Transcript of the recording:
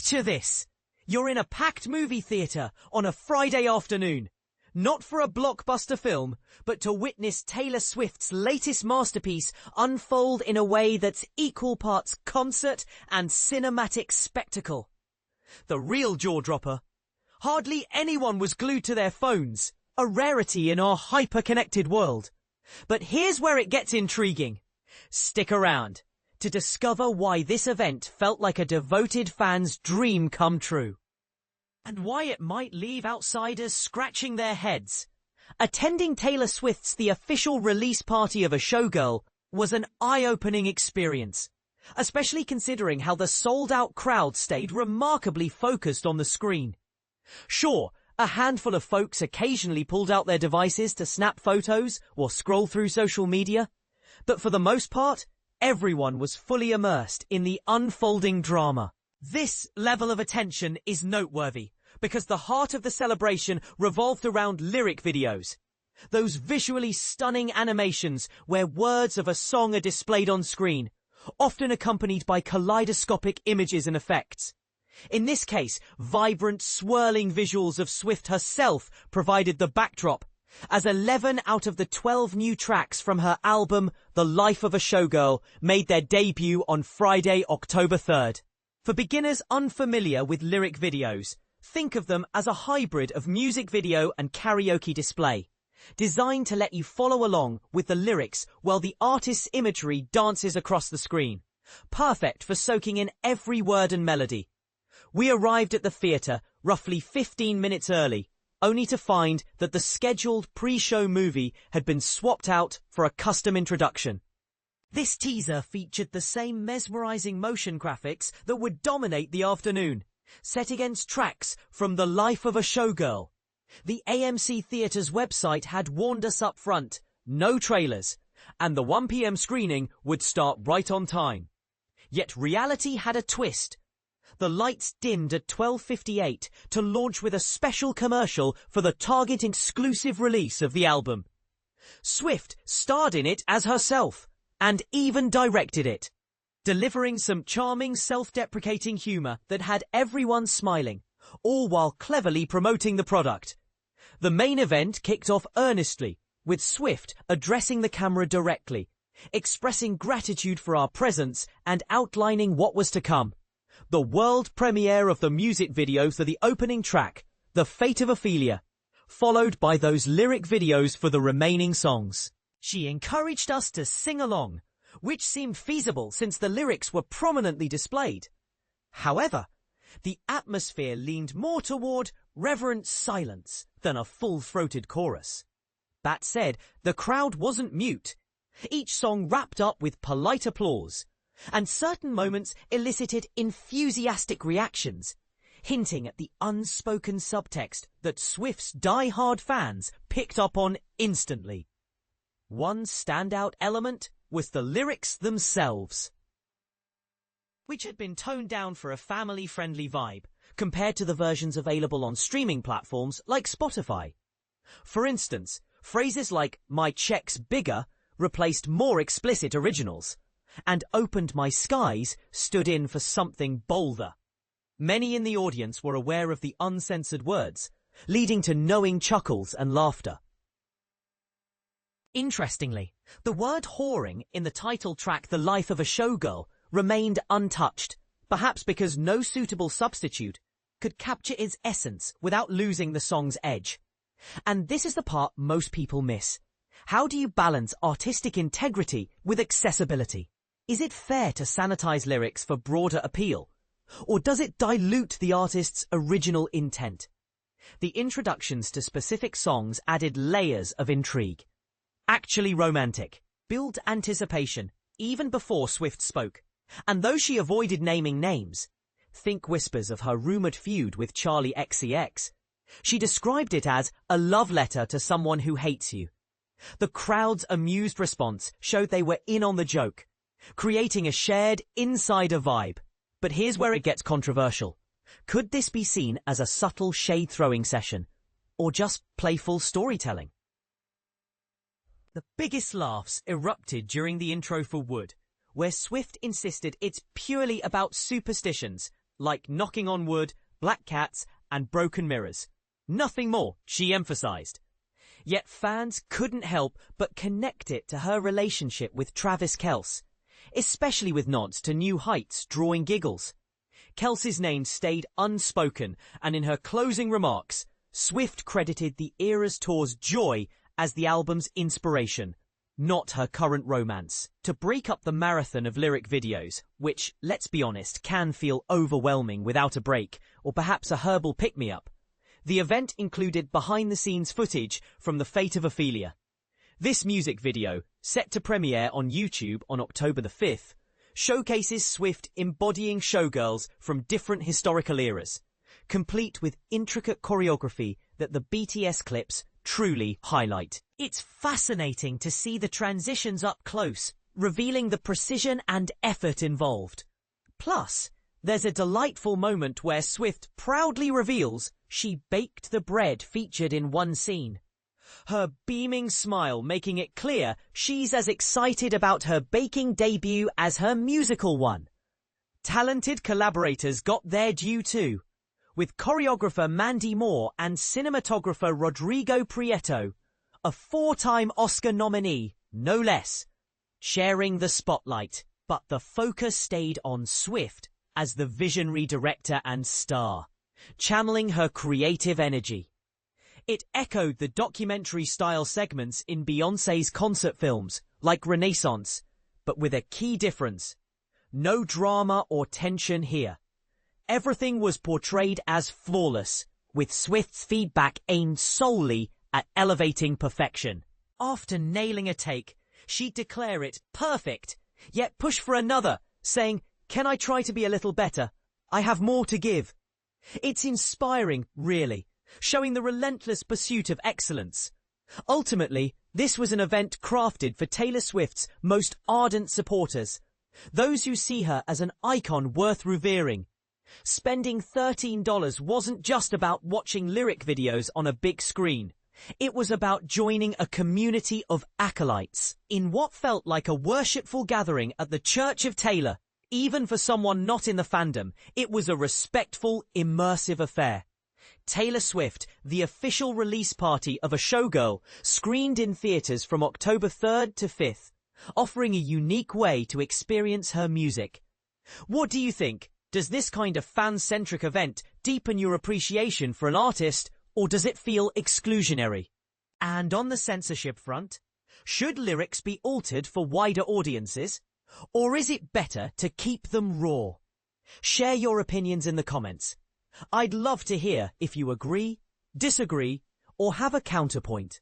Picture this. You're in a packed movie theatre on a Friday afternoon. Not for a blockbuster film, but to witness Taylor Swift's latest masterpiece unfold in a way that's equal parts concert and cinematic spectacle. The real jaw-dropper. Hardly anyone was glued to their phones, a rarity in our hyper-connected world. But here's where it gets intriguing. Stick around to discover why this event felt like a devoted fan's dream come true. And why it might leave outsiders scratching their heads. Attending Taylor Swift's The Official Release Party of a Showgirl was an eye-opening experience, especially considering how the sold-out crowd stayed remarkably focused on the screen. Sure, a handful of folks occasionally pulled out their devices to snap photos or scroll through social media, but for the most part, everyone was fully immersed in the unfolding drama. This level of attention is noteworthy because the heart of the celebration revolved around lyric videos. Those visually stunning animations where words of a song are displayed on screen, often accompanied by kaleidoscopic images and effects. In this case, vibrant, swirling visuals of Swift herself provided the backdrop, as 11 out of the 12 new tracks from her album The Life of a Showgirl made their debut on Friday, October 3rd. For beginners unfamiliar with lyric videos, think of them as a hybrid of music video and karaoke display, designed to let you follow along with the lyrics while the artist's imagery dances across the screen. Perfect for soaking in every word and melody. We arrived at the theatre roughly 15 minutes early, only to find that the scheduled pre-show movie had been swapped out for a custom introduction. This teaser featured the same mesmerizing motion graphics that would dominate the afternoon, set against tracks from The Life of a Showgirl. The AMC Theatre's website had warned us up front, no trailers, and the 1 p.m. screening would start right on time. Yet reality had a twist. The lights dimmed at 12:58 to launch with a special commercial for the Target exclusive release of the album. Swift starred in it as herself, and even directed it, delivering some charming self-deprecating humor that had everyone smiling, all while cleverly promoting the product. The main event kicked off earnestly, with Swift addressing the camera directly, expressing gratitude for our presence and outlining what was to come. The world premiere of the music video for the opening track, The Fate of Ophelia, followed by those lyric videos for the remaining songs. She encouraged us to sing along, which seemed feasible since the lyrics were prominently displayed. However, the atmosphere leaned more toward reverent silence than a full-throated chorus. That said, the crowd wasn't mute. Each song wrapped up with polite applause, and certain moments elicited enthusiastic reactions, hinting at the unspoken subtext that Swift's die-hard fans picked up on instantly. One standout element was the lyrics themselves, which had been toned down for a family-friendly vibe compared to the versions available on streaming platforms like Spotify. For instance, phrases like "my check's bigger" replaced more explicit originals, and "opened my skies" stood in for something bolder. Many in the audience were aware of the uncensored words, leading to knowing chuckles and laughter. Interestingly, the word whoring in the title track The Life of a Showgirl remained untouched, perhaps because no suitable substitute could capture its essence without losing the song's edge. And this is the part most people miss. How do you balance artistic integrity with accessibility? Is it fair to sanitize lyrics for broader appeal? Or does it dilute the artist's original intent? The introductions to specific songs added layers of intrigue. Actually romantic, built anticipation, even before Swift spoke. And though she avoided naming names, think whispers of her rumored feud with Charlie XCX, she described it as a love letter to someone who hates you. The crowd's amused response showed they were in on the joke, creating a shared insider vibe. But here's where it gets controversial. Could this be seen as a subtle shade-throwing session, or just playful storytelling? The biggest laughs erupted during the intro for Wood, where Swift insisted it's purely about superstitions, like knocking on wood, black cats, and broken mirrors. Nothing more, she emphasized. Yet fans couldn't help but connect it to her relationship with Travis Kelce, especially with nods to New Heights drawing giggles. Kelce's name stayed unspoken, and in her closing remarks, Swift credited the Eras Tour's Joy as the album's inspiration, not her current romance. To break up the marathon of lyric videos, which, let's be honest, can feel overwhelming without a break, or perhaps a herbal pick-me-up, the event included behind-the-scenes footage from the Fate of Ophelia. This music video, set to premiere on YouTube on October the 5th, showcases Swift embodying showgirls from different historical eras, complete with intricate choreography that the BTS clips truly highlight. It's fascinating to see the transitions up close, revealing the precision and effort involved. Plus, there's a delightful moment where Swift proudly reveals she baked the bread featured in one scene, her beaming smile making it clear she's as excited about her baking debut as her musical one. Talented collaborators got their due too, with choreographer Mandy Moore and cinematographer Rodrigo Prieto, a 4-time Oscar nominee, no less, sharing the spotlight. But the focus stayed on Swift as the visionary director and star, channeling her creative energy. It echoed the documentary-style segments in Beyoncé's concert films, like Renaissance, but with a key difference. No drama or tension here. Everything was portrayed as flawless, with Swift's feedback aimed solely at elevating perfection. After nailing a take, she'd declare it perfect, yet push for another, saying, "Can I try to be a little better? I have more to give." It's inspiring, really, showing the relentless pursuit of excellence. Ultimately, this was an event crafted for Taylor Swift's most ardent supporters, those who see her as an icon worth revering. Spending $13 wasn't just about watching lyric videos on a big screen. It was about joining a community of acolytes in what felt like a worshipful gathering at the Church of Taylor. Even for someone not in the fandom, it was a respectful, immersive affair. Taylor Swift, the official release party of A Showgirl, screened in theaters from October 3rd to 5th, offering a unique way to experience her music. What do you think? Does this kind of fan-centric event deepen your appreciation for an artist, or does it feel exclusionary? And on the censorship front, should lyrics be altered for wider audiences, or is it better to keep them raw? Share your opinions in the comments. I'd love to hear if you agree, disagree, or have a counterpoint.